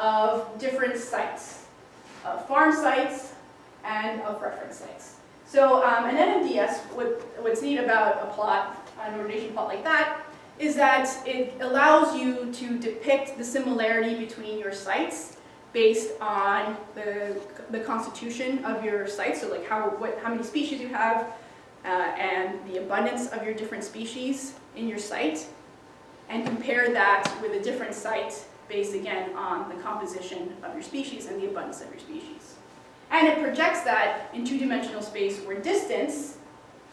of different sites, of farm sites and of reference sites. So an NMDS, what's neat about a plot, an ordination plot like that, is that it allows you to depict the similarity between your sites based on the constitution of your site, so like how many species you have, and the abundance of your different species in your site, and compare that with a different site based again on the composition of your species and the abundance of your species. And it projects that in two-dimensional space where distance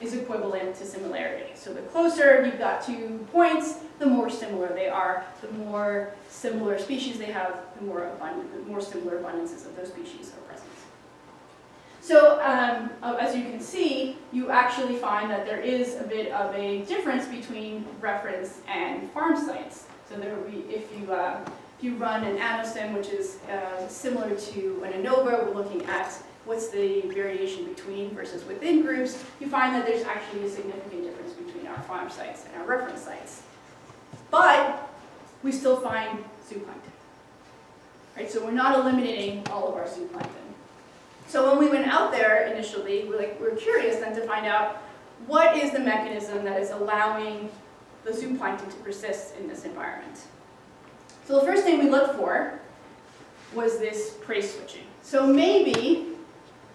is equivalent to similarity. So the closer you've got 2 points, the more similar they are. The more similar species they have, the more similar abundances of those species are present. So as you can see, you actually find that there is a bit of a difference between reference and farm sites. So there will be, if you run an anosim, which is similar to an ANOVA, we're looking at what's the variation between versus within groups, you find that there's actually a significant difference between our farm sites and our reference sites. But we still find zooplankton. Right? So we're not eliminating all of our zooplankton. So when we went out there initially, we're curious then to find out what is the mechanism that is allowing the zooplankton to persist in this environment. So the first thing we looked for was this prey switching. So maybe,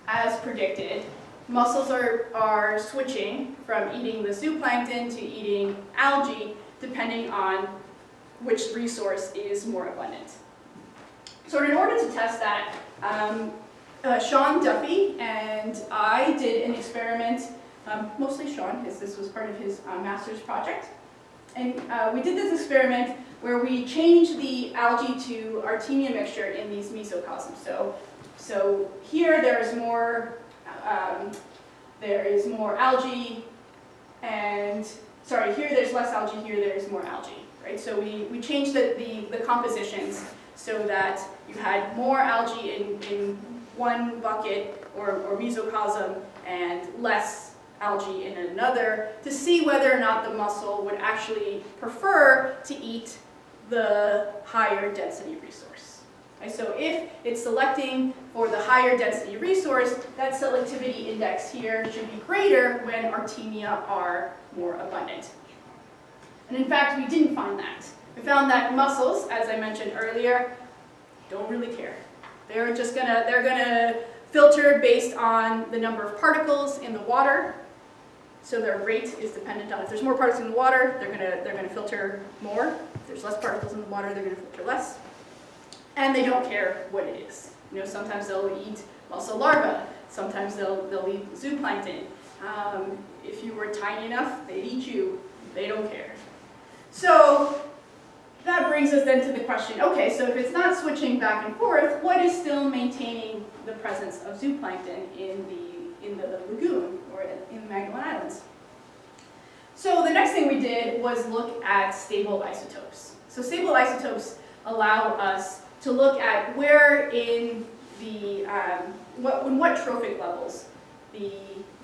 as predicted, mussels are switching from eating the zooplankton to eating algae, depending on which resource is more abundant. So in order to test that, Sean Duffy and I did an experiment, mostly Sean, because this was part of his master's project. And we did this experiment where we changed the algae to Artemia mixture in these mesocosms. So here there is more algae, and sorry, here there's less algae, here there's more algae, right? So we changed the compositions so that you had more algae in one bucket or mesocosm and less algae in another, to see whether or not the mussel would actually prefer to eat the higher density resource. Okay, so if it's selecting for the higher density resource, that selectivity index here should be greater when Artemia are more abundant. And in fact, we didn't find that. We found that mussels, as I mentioned earlier, don't really care. They're gonna filter based on the number of particles in the water. So their rate is dependent on, if there's more particles in the water, they're gonna filter more. If there's less particles in the water, they're gonna filter less. And they don't care what it is. You know, sometimes they'll eat mussel larvae. Sometimes they'll eat zooplankton. If you were tiny enough, they'd eat you. They don't care. So that brings us then to the question, okay, so if it's not switching back and forth, what is still maintaining the presence of zooplankton in the lagoon or in the Magellan Islands? So the next thing we did was look at stable isotopes. So stable isotopes allow us to look at where in the, in what trophic levels the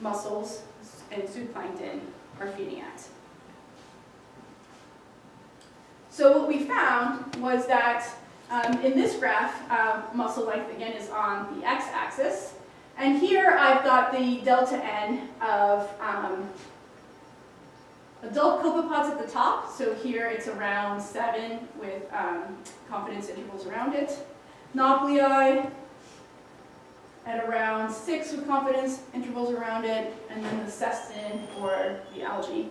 mussels and zooplankton are feeding at. So what we found was that in this graph, mussel length again is on the x-axis, and here I've got the delta N of adult copepods at the top. So here it's around 7 with confidence intervals around it. Nauplii at around 6 with confidence intervals around it, and then the cestin or the algae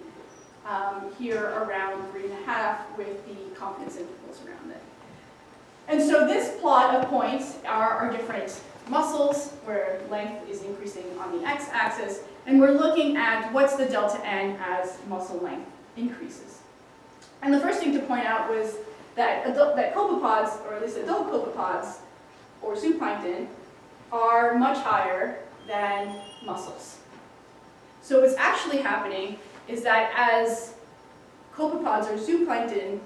here around 3.5 with the confidence intervals around it. And so this plot of points are our different mussels, where length is increasing on the x-axis, and we're looking at what's the delta N as mussel length increases. And the first thing to point out was that copepods, or at least adult copepods, or zooplankton, are much higher than mussels. So what's actually happening is that as copepods or zooplankton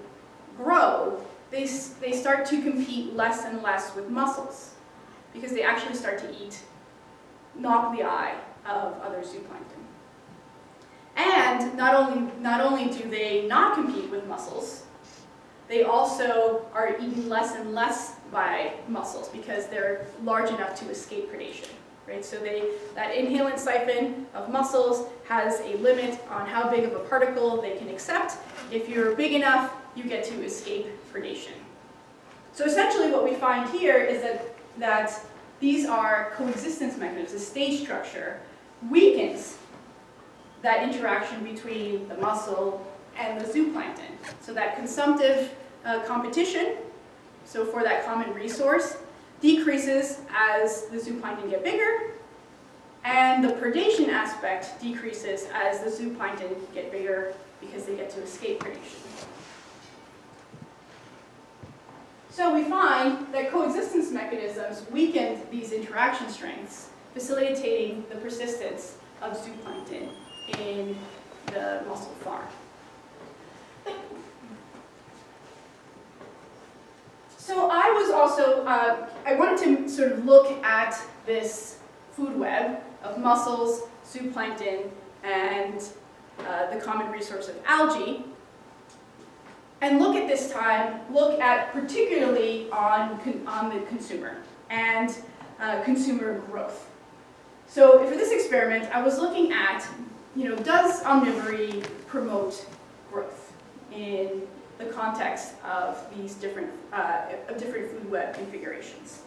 grow, they start to compete less and less with mussels, because they actually start to eat nauplii of other zooplankton. And not only do they not compete with mussels, they also are eating less and less by mussels because they're large enough to escape predation. Right? So that inhalant siphon of mussels has a limit on how big of a particle they can accept. If you're big enough, you get to escape predation. So essentially what we find here is that these are coexistence mechanisms. The stage structure weakens that interaction between the mussel and the zooplankton. So that consumptive competition, so for that common resource, decreases as the zooplankton get bigger, and the predation aspect decreases as the zooplankton get bigger because they get to escape predation. So we find that coexistence mechanisms weakened these interaction strengths, facilitating the persistence of zooplankton in the mussel farm. So I was also, I wanted to sort of look at this food web of mussels, zooplankton, and the common resource of algae, and look at particularly on the consumer and consumer growth. So for this experiment, I was looking at, does omnivory promote growth in the context of these different food web configurations?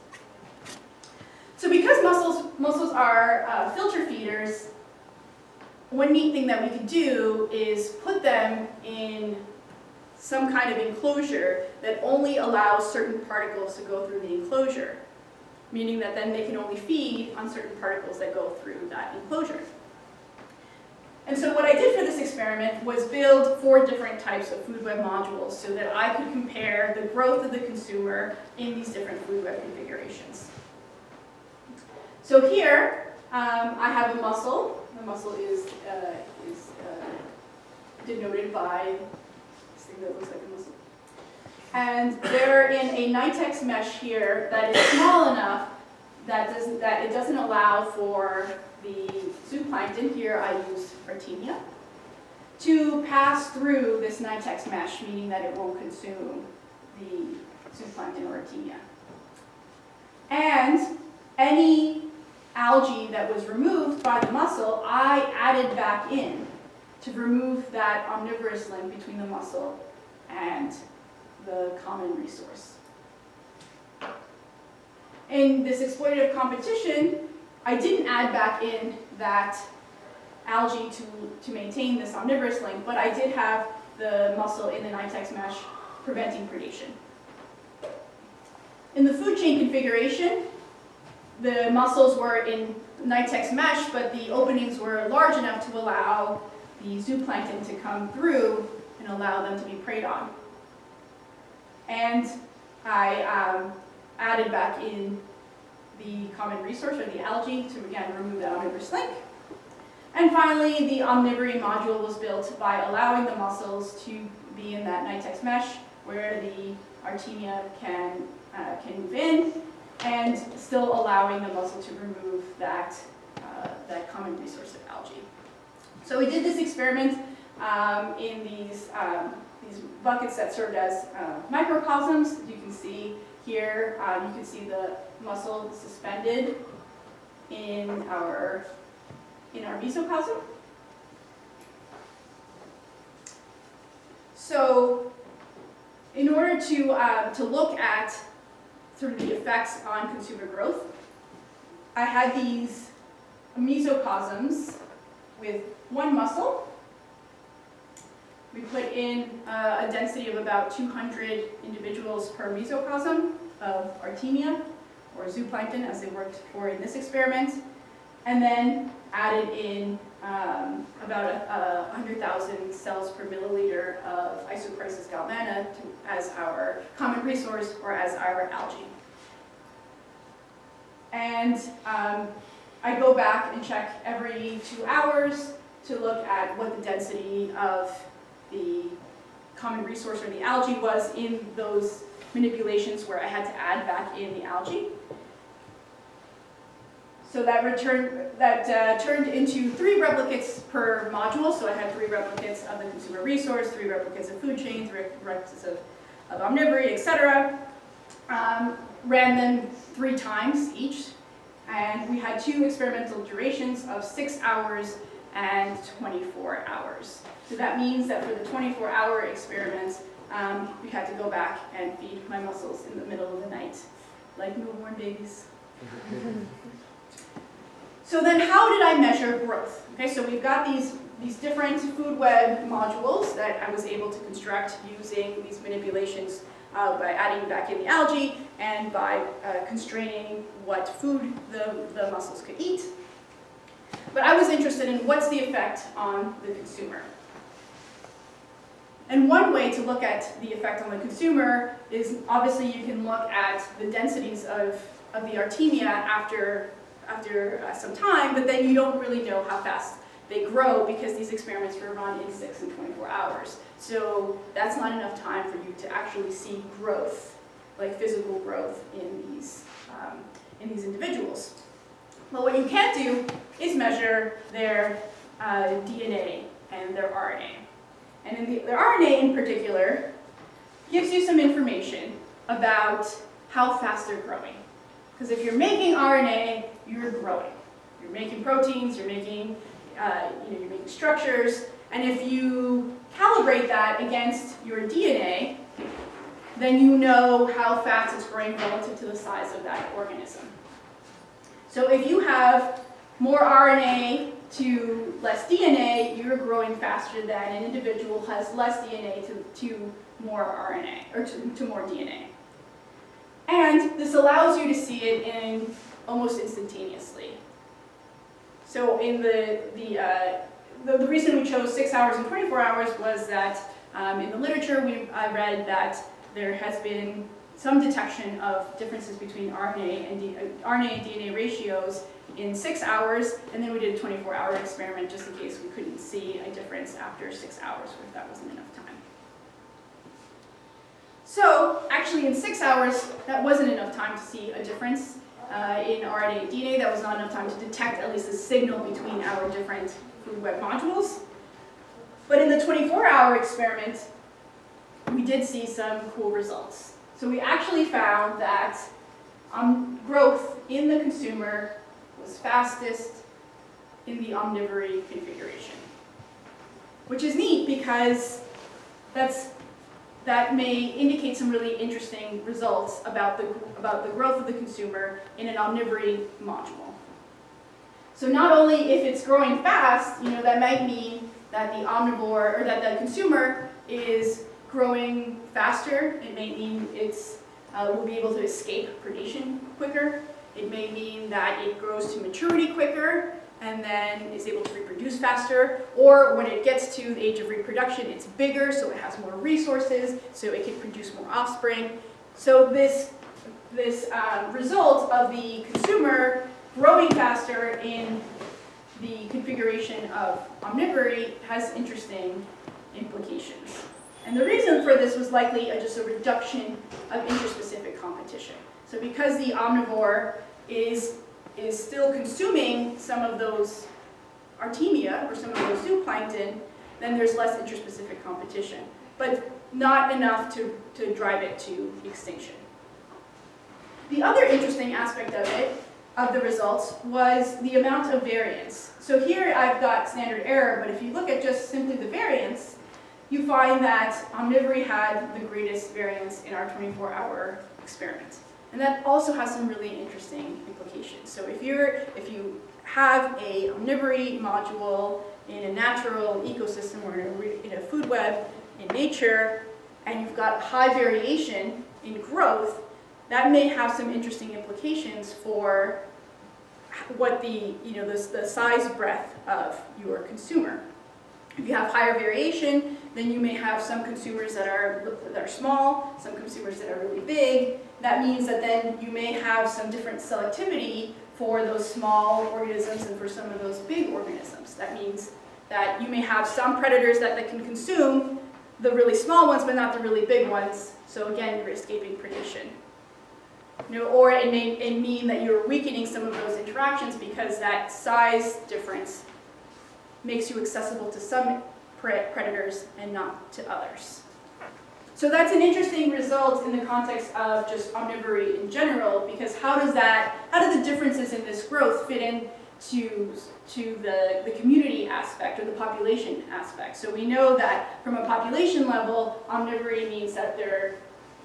So because mussels are filter feeders, one neat thing that we could do is put them in some kind of enclosure that only allows certain particles to go through the enclosure, meaning that then they can only feed on certain particles that go through that enclosure. And so what I did for this experiment was build 4 different types of food web modules so that I could compare the growth of the consumer in these different food web configurations. So here, I have a mussel. The mussel is denoted by this thing that looks like a mussel. And they're in a Nitex mesh here that is small enough that it doesn't allow for the zooplankton, here I used Artemia, to pass through this Nitex mesh, meaning that it won't consume the zooplankton or Artemia. And any algae that was removed by the mussel, I added back in to remove that omnivorous link between the mussel and the common resource. In this exploitative competition, I didn't add back in that algae to maintain this omnivorous link, but I did have the mussel in the Nitex mesh preventing predation. In the food chain configuration, the mussels were in Nitex mesh, but the openings were large enough to allow the zooplankton to come through and allow them to be preyed on. And I added back in the common resource, or the algae, to again remove that omnivorous link. And finally, the omnivory module was built by allowing the mussels to be in that Nitex mesh where the Artemia can move in, and still allowing the mussel to remove that common resource of algae. So we did this experiment in these buckets that served as microcosms. You can see here, you can see the mussel suspended in our mesocosm. So in order to look at sort of the effects on consumer growth, I had these mesocosms with one mussel. We put in a density of about 200 individuals per mesocosm of Artemia, or zooplankton as they worked for in this experiment, and then added in about 100,000 cells per milliliter of Isochrysis galvana as our common resource, or as our algae. And I go back and check every 2 hours to look at what the density of the common resource or the algae was in those manipulations where I had to add back in the algae. So that turned into 3 replicates per module. So I had 3 replicates of the consumer resource, 3 replicates of food chain, 3 replicates of omnivory, etc. ran them 3 times each, and we had 2 experimental durations of 6 hours and 24 hours. So that means that for the 24-hour experiments, we had to go back and feed my mussels in the middle of the night, like newborn babies. So then how did I measure growth? Okay, so we've got these different food web modules that I was able to construct using these manipulations by adding back in the algae and by constraining what food the mussels could eat. But I was interested in what's the effect on the consumer. And one way to look at the effect on the consumer is, obviously you can look at the densities of the Artemia after some time, but then you don't really know how fast they grow because these experiments were run in 6 and 24 hours. So that's not enough time for you to actually see growth, like physical growth in these individuals. But what you can do is measure their DNA and their RNA. And in the RNA in particular gives you some information about how fast they're growing. Because if you're making RNA, you're growing. You're making proteins, you're making, you're making structures, and if you calibrate that against your DNA, then you know how fast it's growing relative to the size of that organism. So if you have more RNA to less DNA, you're growing faster than an individual who has less DNA to more RNA, or to more DNA. And this allows you to see it in almost instantaneously. So in the reason we chose 6 hours and 24 hours was that in the literature I read that there has been some detection of differences between RNA and DNA ratios in 6 hours, and then we did a 24-hour experiment just in case we couldn't see a difference after 6 hours, if that wasn't enough time. So actually in 6 hours, that wasn't enough time to see a difference in RNA and DNA. That was not enough time to detect at least a signal between our different food web modules. But in the 24-hour experiment, we did see some cool results. So we actually found that growth in the consumer was fastest in the omnivory configuration, which is neat because that may indicate some really interesting results about the growth of the consumer in an omnivory module. So not only if it's growing fast, that might mean that the omnivore, or that the consumer is growing faster. It may mean it's will be able to escape predation quicker. It may mean that it grows to maturity quicker and then is able to reproduce faster. Or when it gets to the age of reproduction, it's bigger, so it has more resources, so it can produce more offspring. So this result of the consumer growing faster in the configuration of omnivory has interesting implications. And the reason for this was likely just a reduction of interspecific competition. So because the omnivore is still consuming some of those Artemia, or some of those zooplankton, then there's less interspecific competition, but not enough to drive it to extinction. The other interesting aspect of the results, was the amount of variance. So here I've got standard error, but if you look at just simply the variance, you find that omnivory had the greatest variance in our 24-hour experiment. And that also has some really interesting implications. So if you have a omnivory module in a natural ecosystem or in a food web in nature, and you've got high variation in growth, that may have some interesting implications for what the size breadth of your consumer. If you have higher variation, then you may have some consumers that are small, some consumers that are really big. That means that then you may have some different selectivity for those small organisms and for some of those big organisms. That means that you may have some predators that can consume the really small ones, but not the really big ones. So again, you're escaping predation. Or it may mean that you're weakening some of those interactions because that size difference makes you accessible to some predators and not to others. So that's an interesting result in the context of just omnivory in general, because how do the differences in this growth fit in to the community aspect or the population aspect? So we know that from a population level, omnivory means that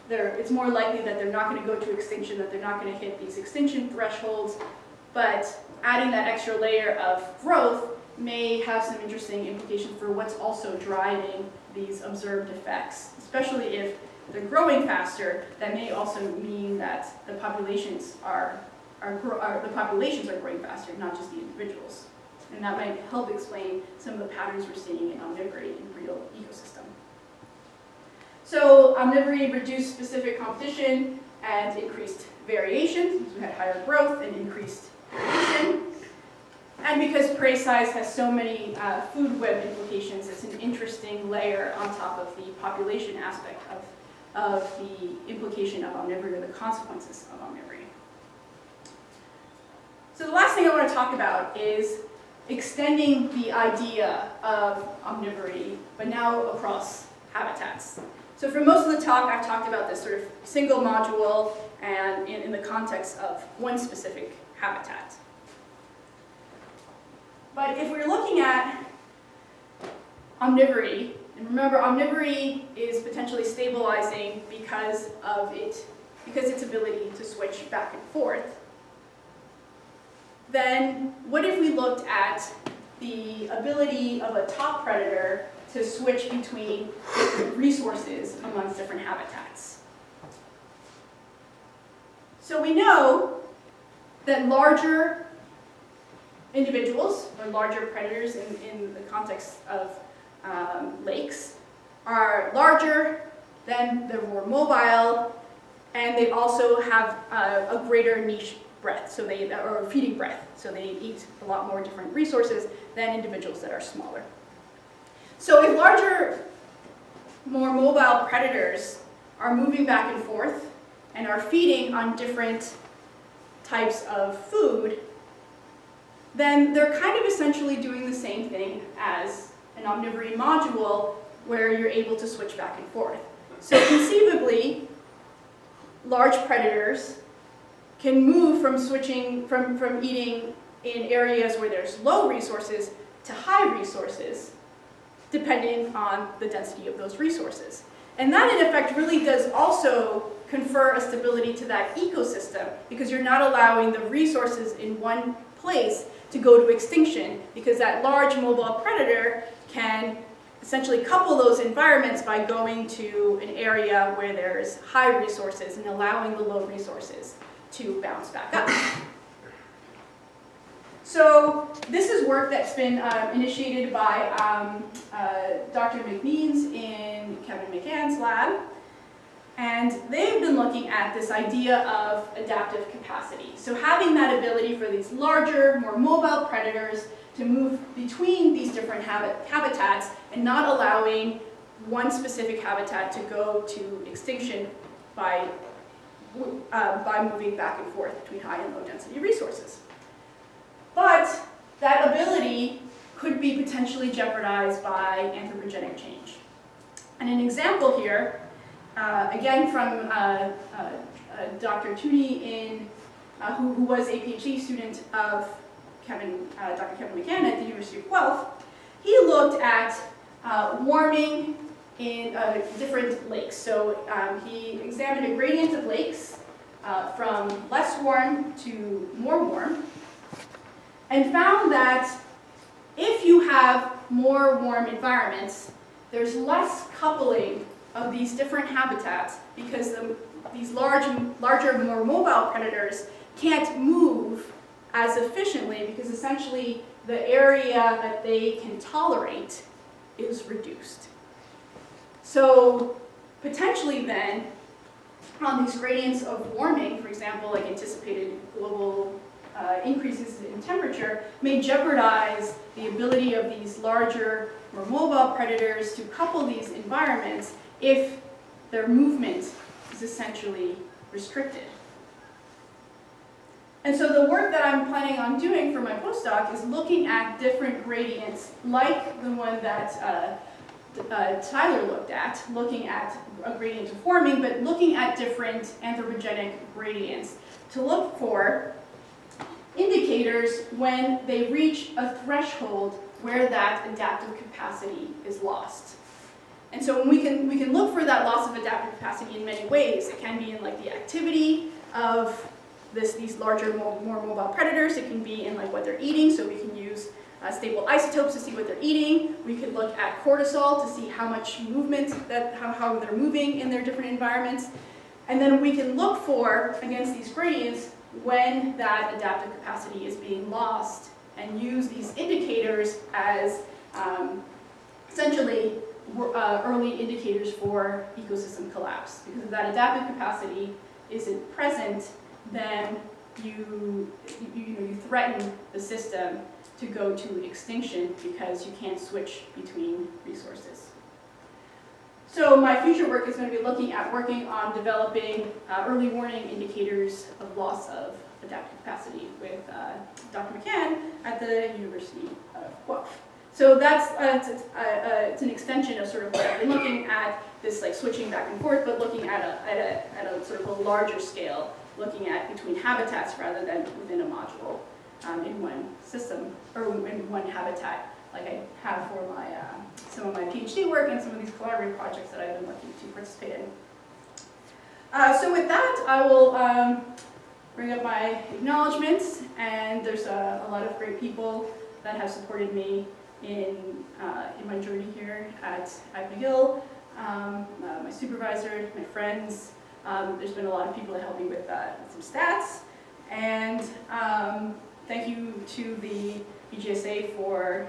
it's more likely that they're not going to go to extinction, that they're not going to hit these extinction thresholds, but adding that extra layer of growth may have some interesting implications for what's also driving these observed effects, especially if they're growing faster. That may also mean that the populations are growing faster, not just the individuals. And that might help explain some of the patterns we're seeing in omnivory in real ecosystem. So omnivory reduced specific competition and increased variation. We had higher growth and increased variation. And because prey size has so many food web implications, it's an interesting layer on top of the population aspect of the implication of omnivory or the consequences of omnivory. So the last thing I want to talk about is extending the idea of omnivory, but now across habitats. So for most of the talk, I've talked about this sort of single module and in the context of one specific habitat. But if we're looking at omnivory, and remember omnivory is potentially stabilizing because its ability to switch back and forth, then what if we looked at the ability of a top predator to switch between different resources amongst different habitats? So we know that larger individuals, or larger predators in the context of lakes, are larger, then they're more mobile, and they also have a greater niche breadth, or feeding breadth, so they eat a lot more different resources than individuals that are smaller. So if larger, more mobile predators are moving back and forth and are feeding on different types of food, then they're kind of essentially doing the same thing as an omnivory module where you're able to switch back and forth. So conceivably, large predators can move from eating in areas where there's low resources to high resources, depending on the density of those resources. And that, in effect, really does also confer a stability to that ecosystem, because you're not allowing the resources in one place to go to extinction, because that large mobile predator can essentially couple those environments by going to an area where there's high resources and allowing the low resources to bounce back up. So this is work that's been initiated by Dr. McMeans in Kevin McCann's lab. And they've been looking at this idea of adaptive capacity. So having that ability for these larger, more mobile predators to move between these different habitats and not allowing one specific habitat to go to extinction by moving back and forth between high and low density resources. But that ability could be potentially jeopardized by anthropogenic change. And an example here, again from Dr. Tooney, who was a PhD student of Dr. Kevin McCann at the University of Guelph, he looked at warming in different lakes. So he examined a gradient of lakes from less warm to more warm, and found that if you have more warm environments, there's less coupling of these different habitats, because these larger, more mobile predators can't move as efficiently, because essentially the area that they can tolerate is reduced. So potentially then, on these gradients of warming, for example, like anticipated global increases in temperature, may jeopardize the ability of these larger, more mobile predators to couple these environments if their movement is essentially restricted. And so the work that I'm planning on doing for my postdoc is looking at different gradients, like the one that Tyler looked at, looking at a gradient of forming, but looking at different anthropogenic gradients to look for indicators when they reach a threshold where that adaptive capacity is lost. And so we can look for that loss of adaptive capacity in many ways. It can be in like the activity of these larger, more mobile predators. It can be in like what they're eating, so we can use stable isotopes to see what they're eating. We could look at cortisol to see how much movement, how they're moving in their different environments. And then we can look for, against these gradients, when that adaptive capacity is being lost and use these indicators as essentially early indicators for ecosystem collapse. Because if that adaptive capacity isn't present, then you threaten the system to go to extinction because you can't switch between resources. So my future work is going to be working on developing early warning indicators of loss of adaptive capacity with Dr. McCann at the University of Guelph. So that's it's an extension of sort of what I've been looking at, this like switching back and forth, but looking at a sort of a larger scale, looking at between habitats rather than within a module in one system or in one habitat, like I have for my some of my PhD work and some of these collaborative projects that I've been working to participate in. So with that, I will bring up my acknowledgements, and there's a lot of great people that have supported me in my journey here at McGill. My supervisor, my friends. There's been a lot of people that helped me with some stats, and thank you to the BGSA for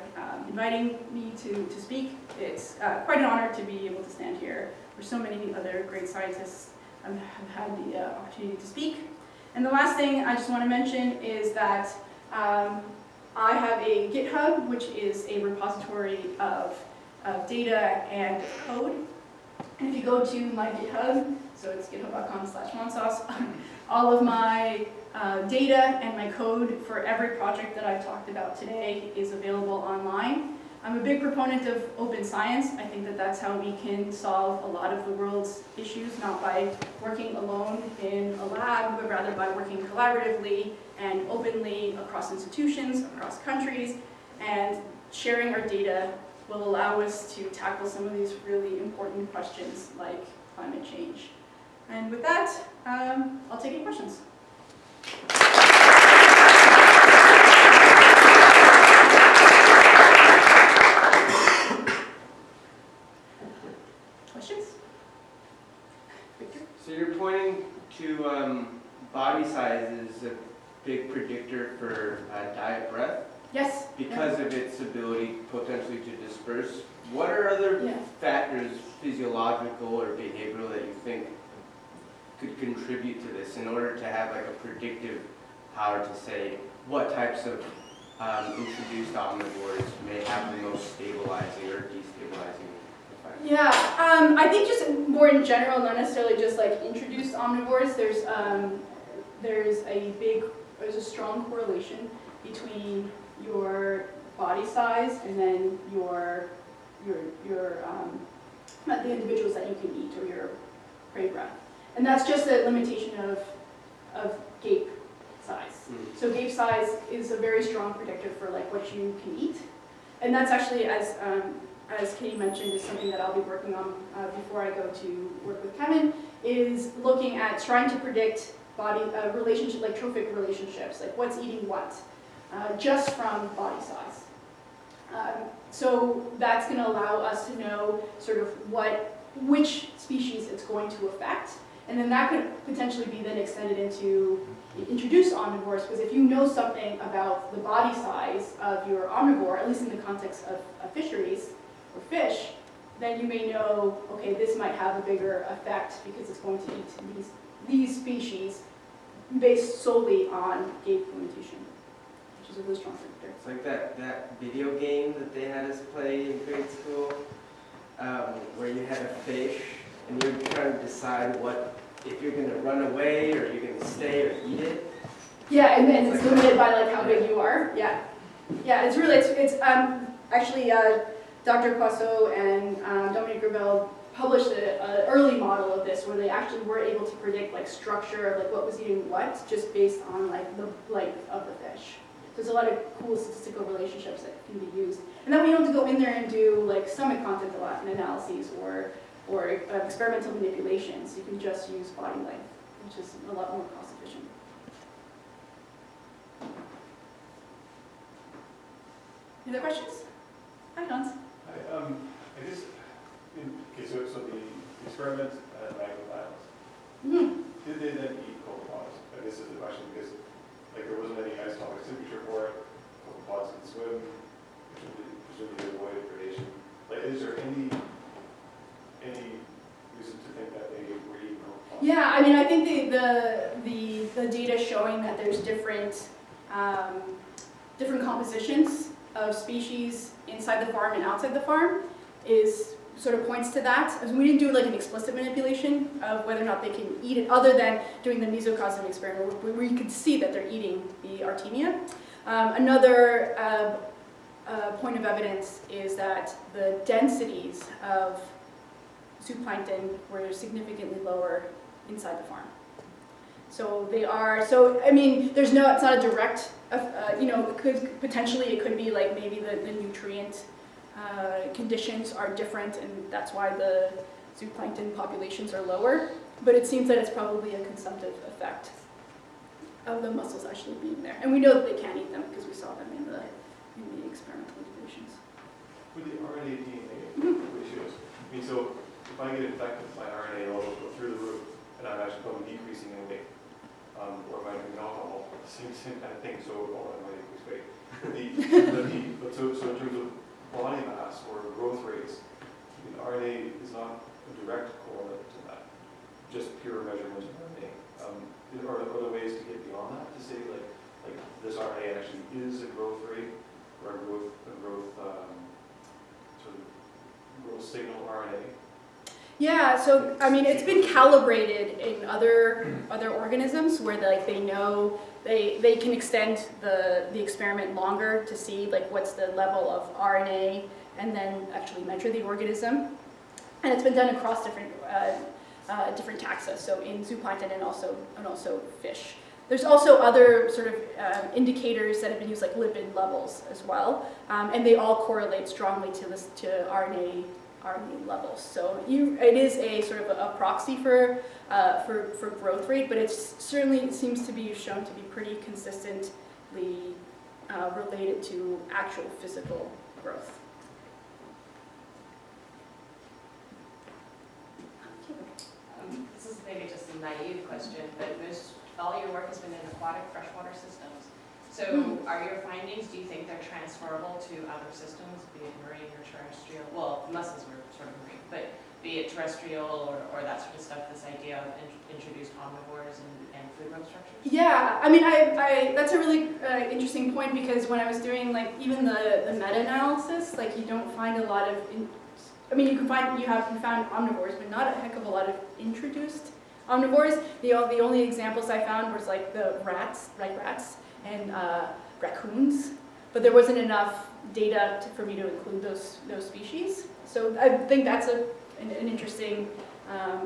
inviting me to speak. It's quite an honor to be able to stand here where so many other great scientists have had the opportunity to speak. And the last thing I just want to mention is that I have a GitHub, which is a repository of data and code. And if you go to my GitHub, so it's github.com/monsauce, all of my data and my code for every project that I've talked about today is available online. I'm a big proponent of open science. I think that that's how we can solve a lot of the world's issues, not by working alone in a lab, but rather by working collaboratively and openly across institutions, across countries, and sharing our data will allow us to tackle some of these really important questions like climate change. And with that, I'll take any questions. Questions? Victor? So you're pointing to body size as a big predictor for diet breath? Yes. Because of its ability potentially to disperse. What are other factors, physiological or behavioral, that you think could contribute to this in order to have like a predictive power to say what types of introduced omnivores may have the most stabilizing or destabilizing effect? Yeah, I think just more in general, not necessarily just like introduced omnivores. There's a strong correlation between your body size and then the individuals that you can eat or your prey breath. And that's just a limitation of gape size. So gape size is a very strong predictor for like what you can eat. And that's actually, as Katie mentioned, is something that I'll be working on before I go to work with Kevin, is looking at trying to predict body relationship, like trophic relationships, like what's eating what, just from body size. So that's going to allow us to know sort of which species it's going to affect, and then that could potentially be then extended into introduced omnivores, because if you know something about the body size of your omnivore, at least in the context of fisheries or fish, then you may know, okay, this might have a bigger effect because it's going to eat these species based solely on gape limitation, which is a really strong predictor. It's like that video game that they had us play in grade school, where you had a fish and you're trying to decide if you're going to run away or you're going to stay or eat it. Yeah, and then it's limited by like how big you are. Yeah, yeah. It's really it's actually Dr. Poisson and Dominique Gravel published an early model of this where they actually were able to predict like structure of like what was eating what just based on like the life of the fish. So there's a lot of cool statistical relationships that can be used. And then we don't have to go in there and do like stomach content analyses or experimental manipulations. You can just use body length, which is a lot more cost efficient. Any other questions? Hi, Hans. I guess, okay, so the experiment at Isles, did they then eat copepods? I guess is the question, because like there wasn't any isotopic signature for it. Copepods can swim, presumably avoid predation. Like, is there any reason to think that they were eating copepods? Yeah, I mean, I think the data showing that there's different different compositions of species inside the farm and outside the farm is sort of points to that. As we didn't do like an explicit manipulation of whether or not they can eat it, other than doing the mesocosm experiment, where you can see that they're eating the Artemia. Another point of evidence is that the densities of zooplankton were significantly lower inside the farm. So they are, so I mean, there's no, it's not a direct, you know, it could, potentially it could be like maybe the nutrient conditions are different and that's why the zooplankton populations are lower, but it seems that it's probably a consumptive effect of the mussels actually being there. And we know that they can eat them because we saw them in the experimental manipulations. For the RNA DNA ratios, I mean, so if I get infected, my RNA levels go through the roof and I'm actually probably decreasing in weight. Or if I drink alcohol, same kind of thing, so I might increase weight. But so in terms of body mass or growth rates, I mean, RNA is not a direct correlate to that, just pure measurement of RNA. Are there ways to get beyond that, to say like this RNA actually is a growth rate or a growth sort of growth signal RNA? Yeah, so I mean, it's been calibrated in other organisms where they know they can extend the experiment longer to see like what's the level of RNA and then actually measure the organism. And it's been done across different taxa, so in zooplankton and also fish. There's also other sort of indicators that have been used, like lipid levels as well, and they all correlate strongly to RNA levels. So it is a sort of a proxy for growth rate, but it certainly seems to be shown to be pretty consistently related to actual physical growth. This is maybe just a naive question, but all your work has been in aquatic freshwater systems. So are your findings, do you think they're transferable to other systems, be it marine or terrestrial? Well, mussels were sort of marine, but be it terrestrial or that sort of stuff, this idea of introduced omnivores and food web structures? Yeah, I mean, that's a really interesting point, because when I was doing like even the meta-analysis, like you don't find a lot of, I mean, you found omnivores, but not a heck of a lot of introduced omnivores. The only examples I found was like the rats, and raccoons, but there wasn't enough data for me to include those species. So I think that's an interesting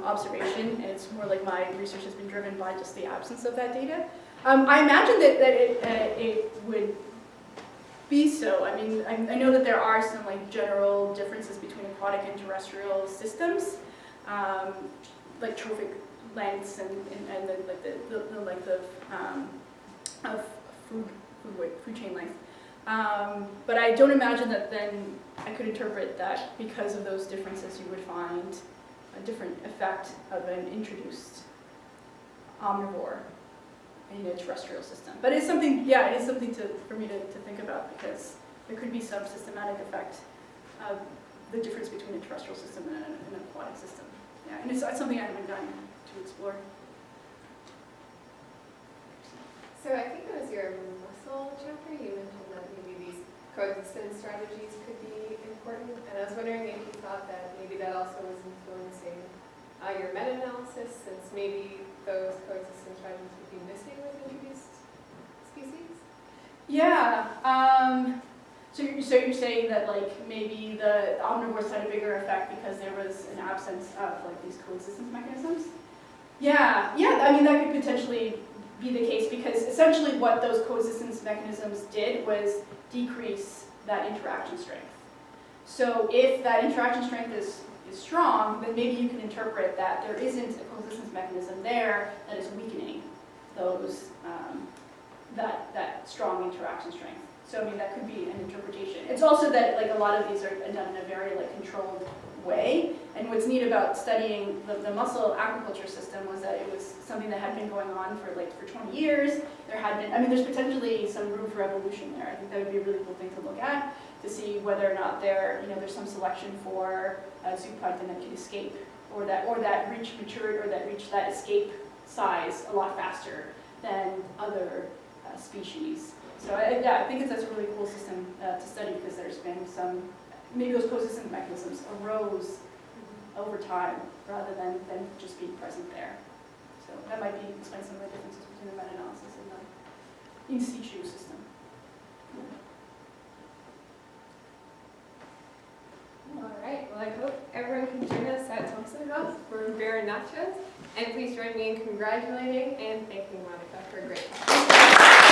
observation, and it's more like my research has been driven by just the absence of that data. I imagine that it would be so. I mean, I know that there are some like general differences between aquatic and terrestrial systems, like trophic lengths and the length of food chain length. But I don't imagine that then I could interpret that because of those differences you would find a different effect of an introduced omnivore in a terrestrial system. But it's something, yeah, it is something for me to think about, because there could be some systematic effect of the difference between a terrestrial system and an aquatic system. Yeah, and it's something I haven't gotten to explore. So I think it was your mussel chapter, you mentioned that maybe these coexistence strategies could be important, and I was wondering if you thought that maybe that also was influencing your meta-analysis, since maybe those coexistence strategies would be missing with introduced species? Yeah. So you're saying that like maybe the omnivores had a bigger effect because there was an absence of like these coexistence mechanisms? Yeah, I mean that could potentially be the case because essentially what those coexistence mechanisms did was decrease that interaction strength. So if that interaction strength is strong, then maybe you can interpret that there isn't a coexistence mechanism there that is weakening those that strong interaction strength. So I mean that could be an interpretation. It's also that like a lot of these are done in a very like controlled way. And what's neat about studying the mussel aquaculture system was that it was something that had been going on for 20 years. There had been, I mean, there's potentially some room for evolution there. I think that would be a really cool thing to look at to see whether or not there's some selection for zooplankton that can escape or that reach maturity or that reach that escape size a lot faster than other species. So I think that's a really cool system to study because there's been some, maybe those coexistence mechanisms arose over time rather than just being present there. So that might explain some of the differences between the meta-analysis and the in situ system. All right, well I hope everyone can join us at Thompson House for beer and nachos. And please join me in congratulating and thanking Monica for a great talk.